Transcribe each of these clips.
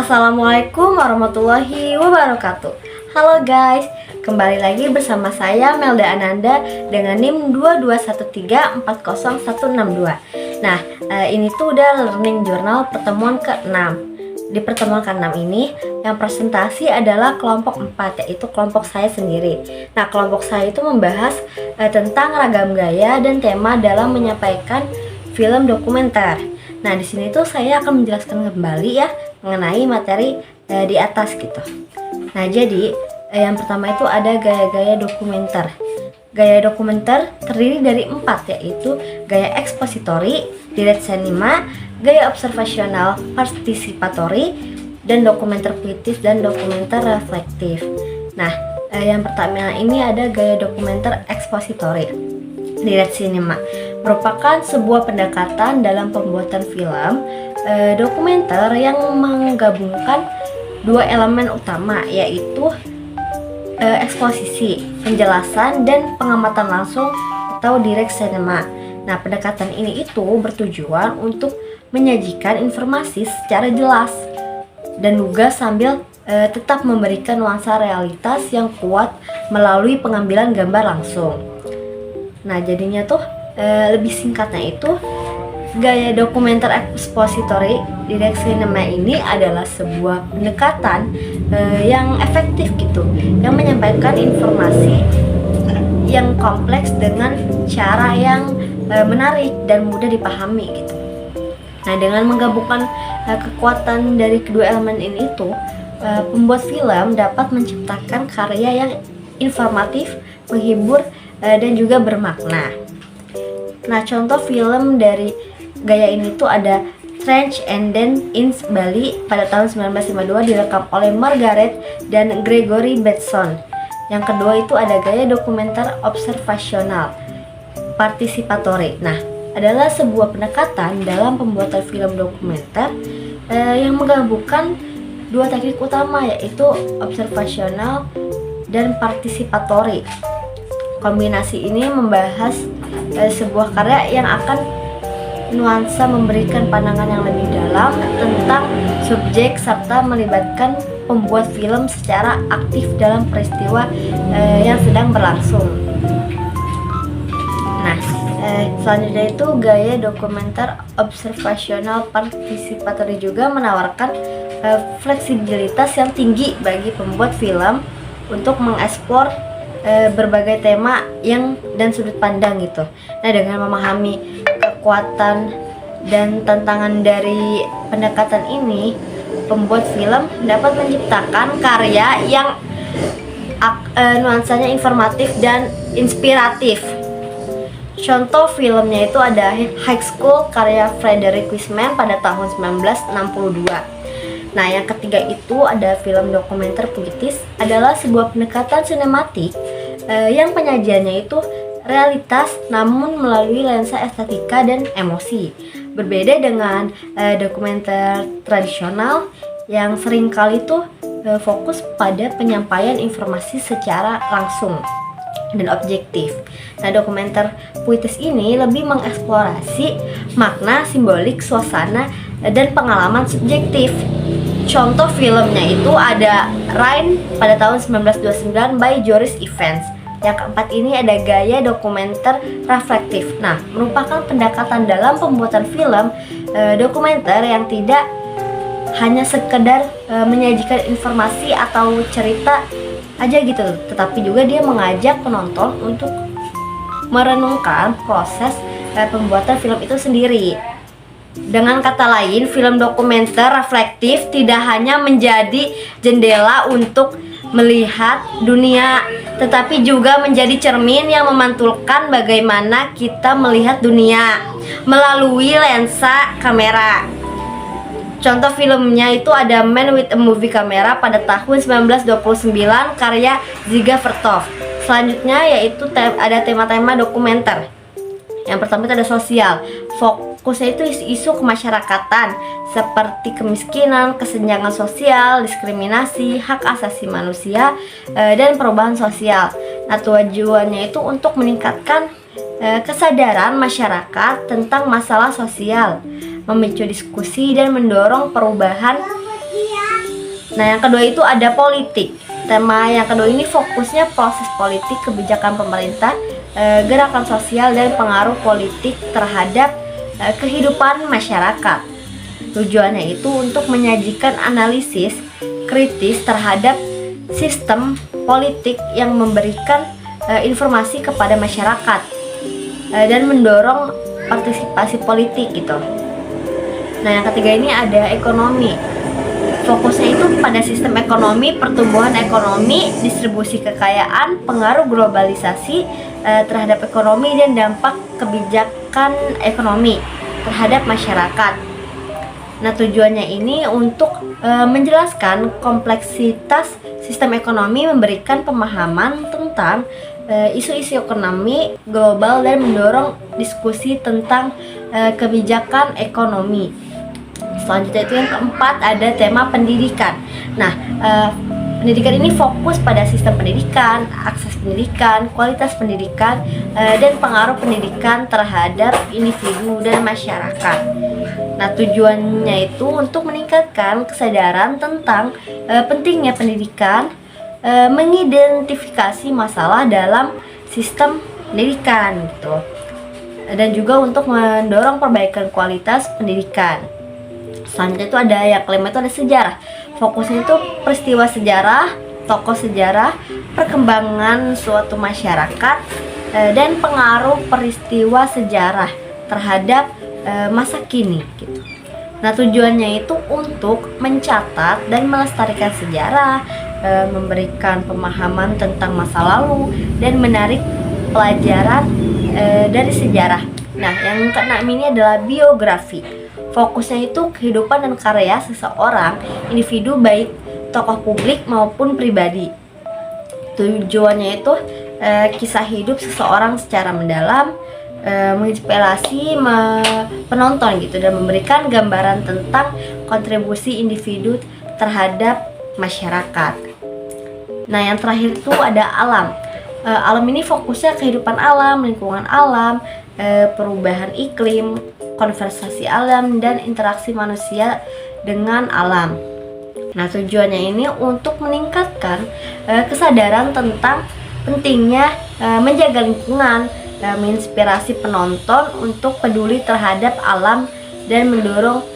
Assalamualaikum warahmatullahi wabarakatuh. Halo guys, kembali lagi bersama saya Melda Ananda dengan NIM 221340162. Nah, ini tuh udah learning journal pertemuan ke-6. Di pertemuan ke-6 ini yang presentasi adalah kelompok 4, yaitu kelompok saya sendiri. Nah, kelompok saya itu membahas tentang ragam gaya dan tema dalam menyampaikan film dokumenter. Nah, di sini tuh saya akan menjelaskan kembali ya mengenai materi di atas gitu. Nah, jadi yang pertama itu ada gaya-gaya dokumenter. Gaya dokumenter terdiri dari 4, yaitu gaya ekspositori, direct cinema, gaya observasional, participatory, dan dokumenter puitis dan dokumenter reflektif. Nah, yang pertama ini ada gaya dokumenter ekspositori. Direct cinema merupakan sebuah pendekatan dalam pembuatan film dokumenter yang menggabungkan dua elemen utama, yaitu eksposisi, penjelasan, dan pengamatan langsung atau direct cinema. Nah, pendekatan ini itu bertujuan untuk menyajikan informasi secara jelas dan juga sambil tetap memberikan nuansa realitas yang kuat melalui pengambilan gambar langsung. Nah, jadinya tuh lebih singkatnya itu gaya dokumenter expository direct cinema ini adalah sebuah pendekatan yang efektif gitu, yang menyampaikan informasi yang kompleks dengan cara yang menarik dan mudah dipahami gitu. Nah, dengan menggabungkan kekuatan dari kedua elemen ini itu, pembuat film dapat menciptakan karya yang informatif, menghibur, dan juga bermakna. Nah, contoh film dari gaya ini tuh ada Strange and Then in Bali pada tahun 1952 direkam oleh Margaret dan Gregory Bateson. Yang kedua itu ada gaya dokumenter observasional, participatory. Nah, adalah sebuah pendekatan dalam pembuatan film dokumenter yang menggabungkan dua teknik utama, yaitu observasional dan participatory. Kombinasi ini membahas sebuah karya yang akan nuansa memberikan pandangan yang lebih dalam tentang subjek serta melibatkan pembuat film secara aktif dalam peristiwa yang sedang berlangsung. Nah, selanjutnya itu gaya dokumenter observasional participatory juga menawarkan fleksibilitas yang tinggi bagi pembuat film untuk mengeksplor berbagai tema dan sudut pandang gitu. Nah, dengan memahami kekuatan dan tantangan dari pendekatan ini, pembuat film dapat menciptakan karya yang nuansanya informatif dan inspiratif. Contoh filmnya itu ada High School karya Frederick Wiseman pada tahun 1962. Nah, yang ketiga itu ada film dokumenter puitis, adalah sebuah pendekatan sinematik yang penyajiannya itu realitas namun melalui lensa estetika dan emosi. Berbeda dengan dokumenter tradisional yang seringkali tuh fokus pada penyampaian informasi secara langsung dan objektif. Nah, dokumenter puitis ini lebih mengeksplorasi makna, simbolik, suasana, dan pengalaman subjektif. Contoh filmnya itu ada Rain pada tahun 1929 by Joris Ivens. Yang keempat ini ada gaya dokumenter reflektif. Nah, merupakan pendekatan dalam pembuatan film dokumenter yang tidak hanya sekedar menyajikan informasi atau cerita aja gitu, tetapi juga dia mengajak penonton untuk merenungkan proses pembuatan film itu sendiri. Dengan kata lain, film dokumenter reflektif tidak hanya menjadi jendela untuk melihat dunia, tetapi juga menjadi cermin yang memantulkan bagaimana kita melihat dunia melalui lensa kamera. Contoh filmnya itu ada Man with a Movie Camera pada tahun 1929 karya Dziga Vertov. Selanjutnya yaitu ada tema-tema dokumenter. Yang pertama itu ada sosial. Fokusnya itu isu kemasyarakatan seperti kemiskinan, kesenjangan sosial, diskriminasi, hak asasi manusia, dan perubahan sosial. Nah, tujuannya itu untuk meningkatkan kesadaran masyarakat tentang masalah sosial, memicu diskusi dan mendorong perubahan Nah, yang kedua itu ada politik. Tema yang kedua ini fokusnya proses politik, kebijakan pemerintah, gerakan sosial, dan pengaruh politik terhadap kehidupan masyarakat. Tujuannya itu untuk menyajikan analisis kritis terhadap sistem politik yang memberikan informasi kepada masyarakat dan mendorong partisipasi politik gitu. Nah, yang ketiga ini ada ekonomi. Fokusnya itu pada sistem ekonomi, pertumbuhan ekonomi, distribusi kekayaan, pengaruh globalisasi terhadap ekonomi, dan dampak kebijakan ekonomi terhadap masyarakat. Nah, tujuannya ini untuk menjelaskan kompleksitas sistem ekonomi, memberikan pemahaman tentang isu-isu ekonomi global, dan mendorong diskusi tentang kebijakan ekonomi. Selanjutnya itu yang keempat ada tema pendidikan. Nah, pendidikan ini fokus pada sistem pendidikan, akses pendidikan, kualitas pendidikan, dan pengaruh pendidikan terhadap individu dan masyarakat. Nah, tujuannya itu untuk meningkatkan kesadaran tentang pentingnya pendidikan, mengidentifikasi masalah dalam sistem pendidikan gitu, dan juga untuk mendorong perbaikan kualitas pendidikan. Selanjutnya itu ada yang kelima itu ada sejarah. Fokusnya itu peristiwa sejarah, tokoh sejarah, perkembangan suatu masyarakat, dan pengaruh peristiwa sejarah terhadap masa kini gitu. Nah, tujuannya itu untuk mencatat dan melestarikan sejarah, memberikan pemahaman tentang masa lalu, dan menarik pelajaran dari sejarah. Nah, yang keenam ini adalah biografi. Fokusnya itu kehidupan dan karya seseorang individu, baik tokoh publik maupun pribadi. Tujuannya itu kisah hidup seseorang secara mendalam, menginspirasi penonton gitu, dan memberikan gambaran tentang kontribusi individu terhadap masyarakat. Nah, yang terakhir itu ada alam. Alam ini fokusnya kehidupan alam, lingkungan alam, perubahan iklim, konservasi alam, dan interaksi manusia dengan alam. Nah, tujuannya ini untuk meningkatkan kesadaran tentang pentingnya menjaga lingkungan, menginspirasi penonton untuk peduli terhadap alam, dan mendorong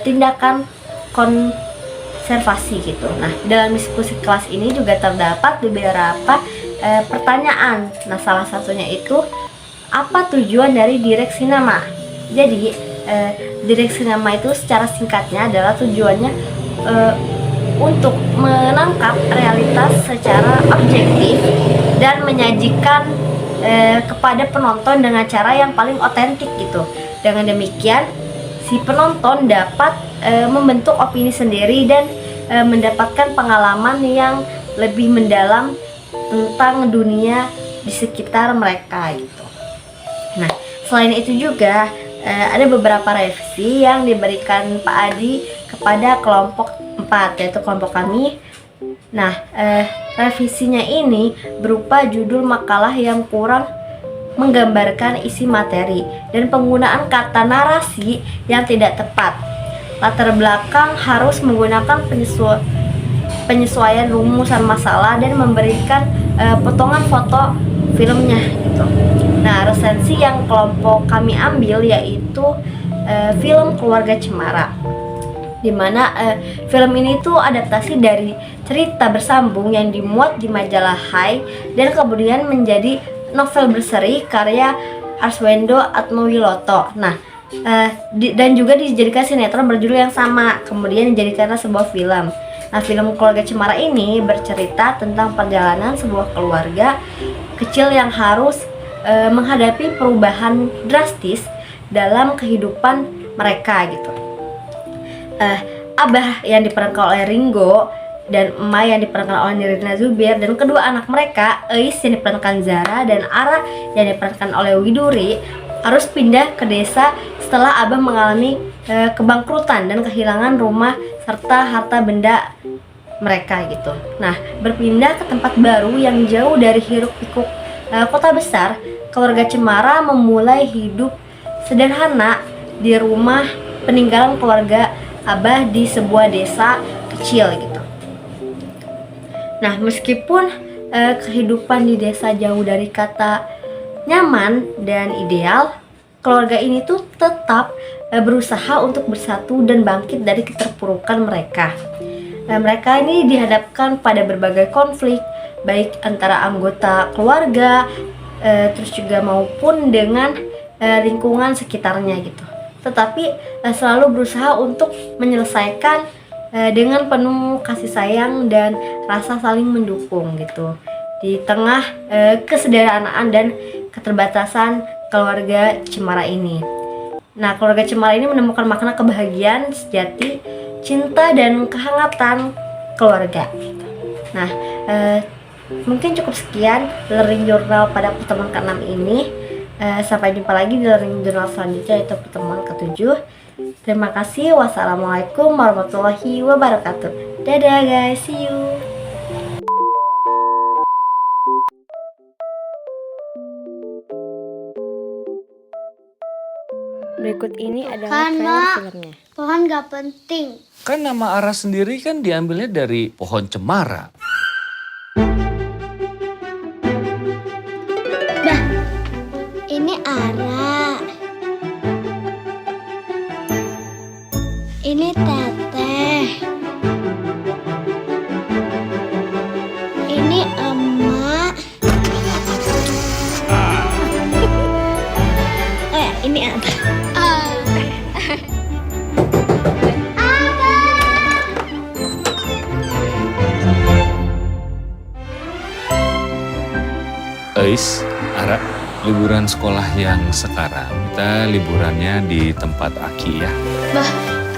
tindakan konservasi gitu. Nah, dalam diskusi kelas ini juga terdapat beberapa pertanyaan. Nah, salah satunya itu, apa tujuan dari direksi nama? Jadi, direksi nama itu secara singkatnya adalah tujuannya untuk menangkap realitas secara objektif dan menyajikan kepada penonton dengan cara yang paling otentik gitu. Dengan demikian, si penonton dapat membentuk opini sendiri dan mendapatkan pengalaman yang lebih mendalam tentang dunia di sekitar mereka gitu. Nah, selain itu juga ada beberapa revisi yang diberikan Pak Adi kepada kelompok 4, yaitu kelompok kami. Nah, revisinya ini berupa judul makalah yang kurang menggambarkan isi materi dan penggunaan kata narasi yang tidak tepat. Latar belakang harus menggunakan penyesuaian rumusan masalah dan memberikan potongan foto filmnya gitu. Nah, resensi yang kelompok kami ambil yaitu film Keluarga Cemara, dimana film ini tuh adaptasi dari cerita bersambung yang dimuat di majalah Hai dan kemudian menjadi novel berseri karya Arswendo Atmowiloto. Nah, dan juga dijadikan sinetron berjudul yang sama, kemudian dijadikanlah sebuah film. Nah, film Keluarga Cemara ini bercerita tentang perjalanan sebuah keluarga kecil yang harus menghadapi perubahan drastis dalam kehidupan mereka gitu. Abah yang diperankan oleh Ringo dan emak yang diperankan oleh Nirina Zubir, dan kedua anak mereka, Eis yang diperankan Zara dan Ara yang diperankan oleh Widuri, harus pindah ke desa setelah Abah mengalami kebangkrutan dan kehilangan rumah serta harta benda mereka gitu. Nah, berpindah ke tempat baru yang jauh dari hiruk-pikuk kota besar, keluarga Cemara memulai hidup sederhana di rumah peninggalan keluarga Abah di sebuah desa kecil gitu. Nah, meskipun kehidupan di desa jauh dari kata nyaman dan ideal, keluarga ini tuh tetap berusaha untuk bersatu dan bangkit dari keterpurukan mereka. Mereka ini dihadapkan pada berbagai konflik, baik antara anggota keluarga, terus juga maupun dengan lingkungan sekitarnya gitu. Tetapi selalu berusaha untuk menyelesaikan dengan penuh kasih sayang dan rasa saling mendukung gitu. Di tengah kesederhanaan dan keterbatasan keluarga Cemara ini. Nah, keluarga Cemara ini menemukan makna kebahagiaan sejati, cinta dan kehangatan keluarga. Nah, mungkin cukup sekian Learning Journal pada pertemuan ke-6 ini. Sampai jumpa lagi di Learning Journal selanjutnya, yaitu pertemuan ke-7. Terima kasih. Wassalamualaikum warahmatullahi wabarakatuh. Dadah guys, see you. Berikut ini adalah trailer filmnya. Pohon gak penting. Kan nama Ara sendiri kan diambilnya dari pohon cemara. Dah, ini Ara. Ini Teteh. Ini Emak. Ini Abah. Ais, Ara, liburan sekolah yang sekarang, kita liburannya di tempat Aki ya. Bah,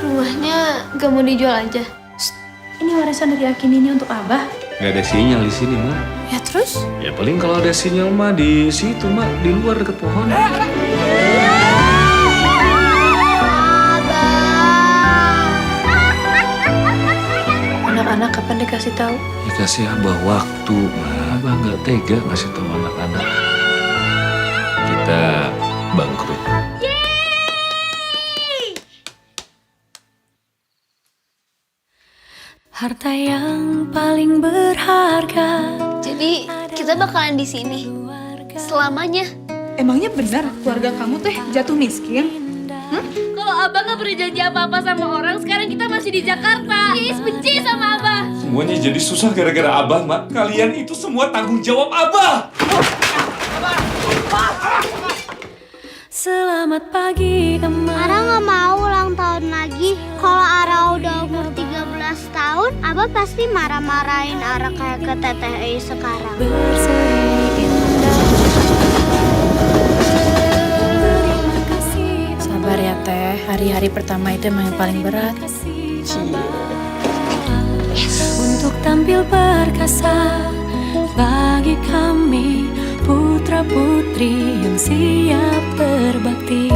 rumahnya gak mau dijual aja. Ini warisan dari Akin ini untuk Abah. Gak ada sinyal di sini, Mak. Ya terus? Ya paling kalau ada sinyal mah di situ, Mak, di luar dekat pohon. Anak-anak kapan dikasih tahu? Dikasih Abah waktu, Mak. Abah nggak tega ngasih tahu anak-anak. Kita bangkrut. Harta yang paling berharga. Jadi kita bakalan di sini selamanya. Emangnya benar keluarga kamu teh jatuh miskin? Kalau Abah nggak pernah janji apa-apa sama orang, sekarang kita masih di Jakarta. Is benci sama Abah. Semuanya jadi susah gara-gara Abah, Mak. Kalian itu semua tanggung jawab Abah. Selamat pagi emak. Ara gak mau ulang tahun lagi. Kalau Ara udah umur 13 tahun, Abah pasti marah-marahin Ara kayak ke Teteh Ei sekarang. Berseri indah. Terima kasih. Sabar ya Teh, hari-hari pertama itu emang yang paling berat. Untuk tampil perkasa bagi kami putra-putri yang siap berbakti.